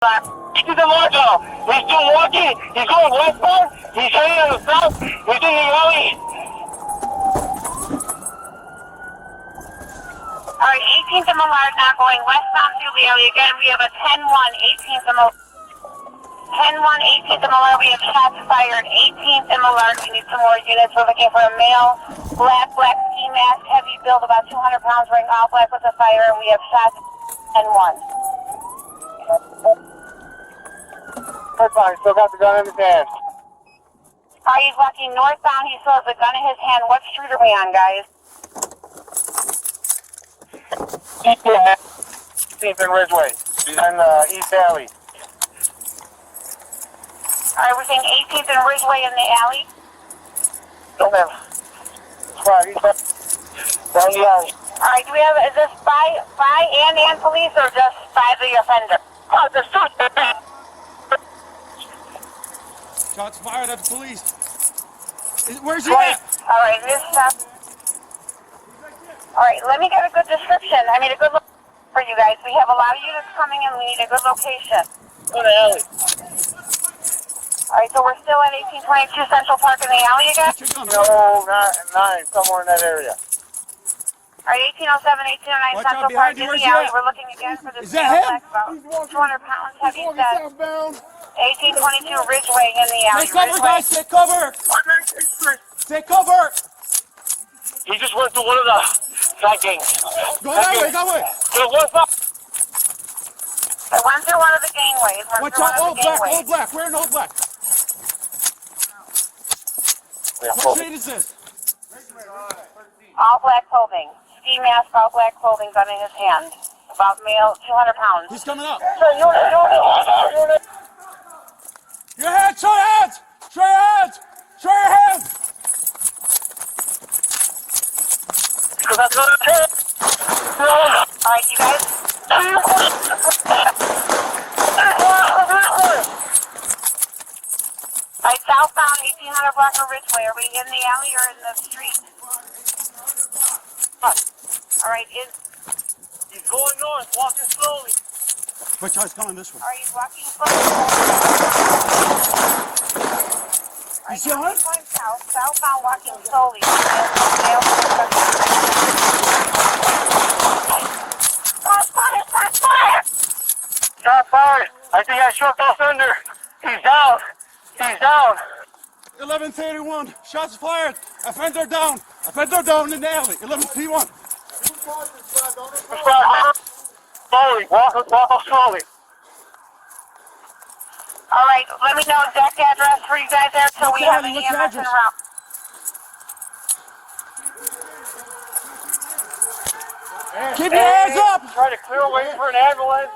He's in Marshall. He's still walking. He's going westbound. He's heading on the south. He's in the alley. Alright, 18th and Millard now going westbound through the alley. Again, we have a 10-1, 18th and Millard. 10-1, 18th and Millard. We have shots fired. 18th and Millard. We need some more units. We're looking for a male, black ski mask, heavy build, about 200 pounds, wearing all black with a fire, and we have shots 10-1. Fine, still got the gun in his hand. Alright, he's walking northbound. He still has a gun in his hand. What street are we on, guys? 18th and Ridgeway. He's in the East Alley. Alright, we're saying 18th and Ridgeway in the alley. Don't have. Right, he's down the alley. Alright, do we have, is this by and police or just by the offender? Oh, there's two. Shots fired at the police. Where's he Right. at? Alright, this Alright, let me get a good description. I mean, a good look for you guys. We have a lot of units coming in. We need a good location. In the alley. Alright, so we're still at 1822 Central Park in the alley again? No, not 9, somewhere in that area. Alright, 1807, 1809 Watch out, Central behind Park you. in Where's the he alley. at? We're looking again for this Is that male him? black about 200 pounds heavy set. 1822 Ridgeway in the alley. Take cover, Ridgeway. guys. Take cover. Take cover. He just went to one of the side gangs. Go that way. That way. So what's up? I went through one of the gangways. Watch out. All black. All black. Wearing all black. What shade is this? All black clothing. Ski mask, all black clothing, gun in his hand. About male, 200 pounds. He's coming up. Unit. Your hands. Show your hands. Show your hands. Show your hands. Alright, you guys. Alright, southbound 1800 Blocker Ridgeway. Are we in the alley or in the street? Alright, He's going north, walking slowly. Which guy's coming this way? are you walking slowly? You see him? Going south, southbound walking slowly. Shot fired. I think I shot the offender. He's down. He's down. 1131. Shots fired. Offender down. Offender down in the alley. 1131. Slowly. Walk slowly. Alright, let me know exact address for you guys there till we have an What's the EMS en address? route. Keep your hands up. Try to clear away for an ambulance.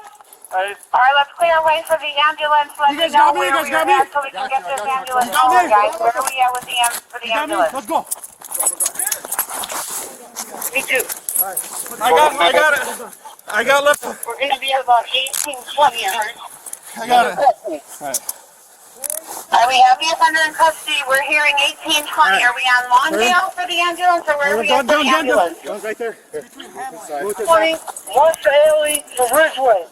Alright, let's clear away for the ambulance. Let You me guys know got me? where You guys we got are me? at so we can get this ambulance got me? going, guys. Where are we at with for the You got me? ambulance? Let's go. Me too. I got left. We're going to be at about 1820. I got it. Alright, we have the offender in custody. We're hearing 1820. Are we on Lawndale for the ambulance or where are we at for the ambulance? Right there. 20 West Alley to Ridgeway.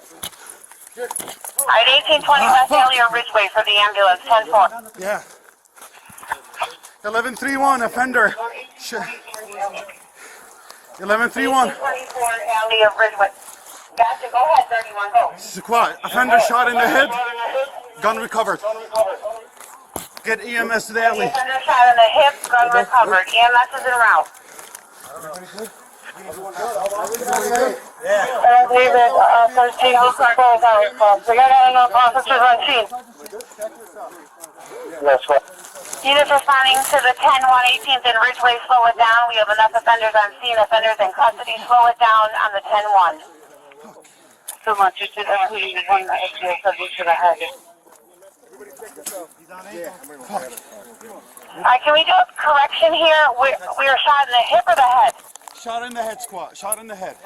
Alright, 1820 West Alley or Ridgeway for the ambulance. 10-4. Yeah. 1131. Offender. 1131. 1824 Alley of Ridgeway. Gotcha. Go ahead, 31. Go. This is a quad. Offender shot in the head. Gun recovered. Get EMS to the alley. Offender shot in the hip. Gun recovered. EMS is en route. And David, 13, who's controls out. We got enough officers on scene. That's right. Units responding to the 10-1 18th and Ridgeway, slow it down. We have enough offenders on scene. Offenders in custody, slow it down on the 10-1. So much. You should have included the one extra because we should have had it. Alright, can we do a correction here? We are shot in the hip or the head? Shot in the head, squad. Shot in the head.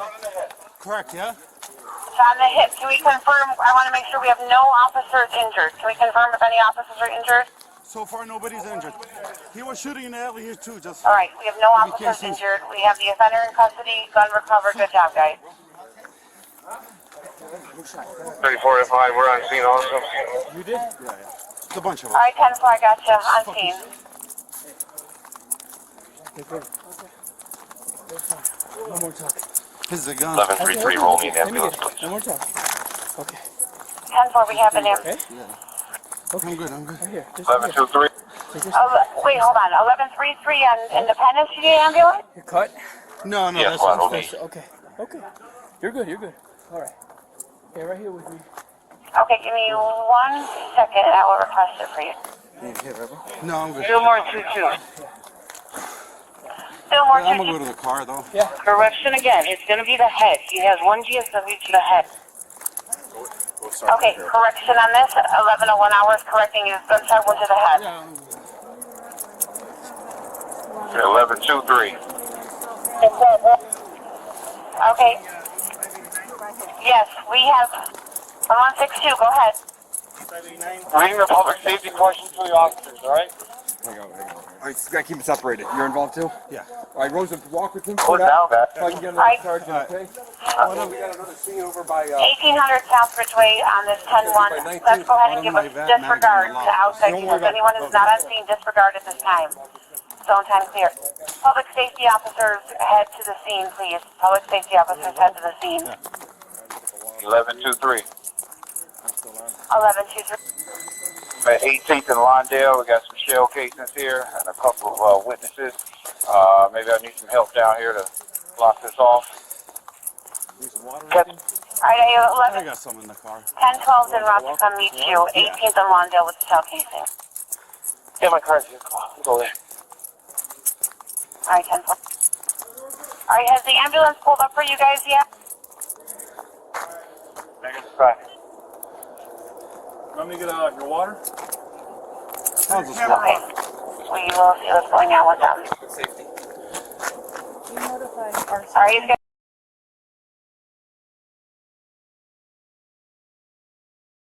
Correct, yeah? Shot in the hip. Can we confirm? I want to make sure we have no officers injured. Can we confirm if any officers are injured? So far, nobody's injured. He was shooting in the alley here, too. Just. Alright, we have no officers injured. We have the offender in custody. Gun recovered. Good job, guys. 3405, we're on scene also. You did? Yeah. It's a bunch of us. Alright, 10-4, I got you on scene. No more talk. This is a gun. 1133, roll me an ambulance, please. No more talk. Okay. 10-4, we have an air. Okay. I'm good. Right here. Just 1123. Wait, hold on. 1133 on Independence, you need ambulance? You're cut? No, Yes, that's one, not okay. Okay. Okay. You're good. All right. Yeah, right here with me. Okay, give me 1 second and I will request it for you. No, I'm good. Fillmore 22. Fillmore I'm 22. gonna go to the car though. Yeah. Correction again. It's going to be the head. He has 1 GSW to the head. Okay, correction on this. 11:01 hours correcting his gunshot wound to the head. 1123. Okay. Yes, we have 1162. Go ahead. Reading the public safety questions for the officers, alright? Hang on. I gotta keep it separated. You're involved too? Yeah. Alright, Rosa, walk with him. Put down that. So I can get Alright. another charge, okay? We got another scene over by, 1800 South Bridgeway on this 10-1. Let's go ahead and give a disregard to outside details. Anyone who's not on scene, disregard at this time. Zone time clear. Public safety officers, head to the scene, please. Public safety officers, head to the scene. 1123. 1123. At 18th and Lawndale, we got some shell casings here and a couple of witnesses. Maybe I need some help down here to lock this off. Alright, I 11. got some in the car. 1012's en route to come meet you. 18th and Lawndale with the shell casing. Yeah, my car's here. Come on, we'll go there. Alright, 1012. Alright, has the ambulance pulled up for you guys yet? Negative 5. Want me to get your water? How's this work? Okay. We will see what's going on with them. Safety. Alright, he's gonna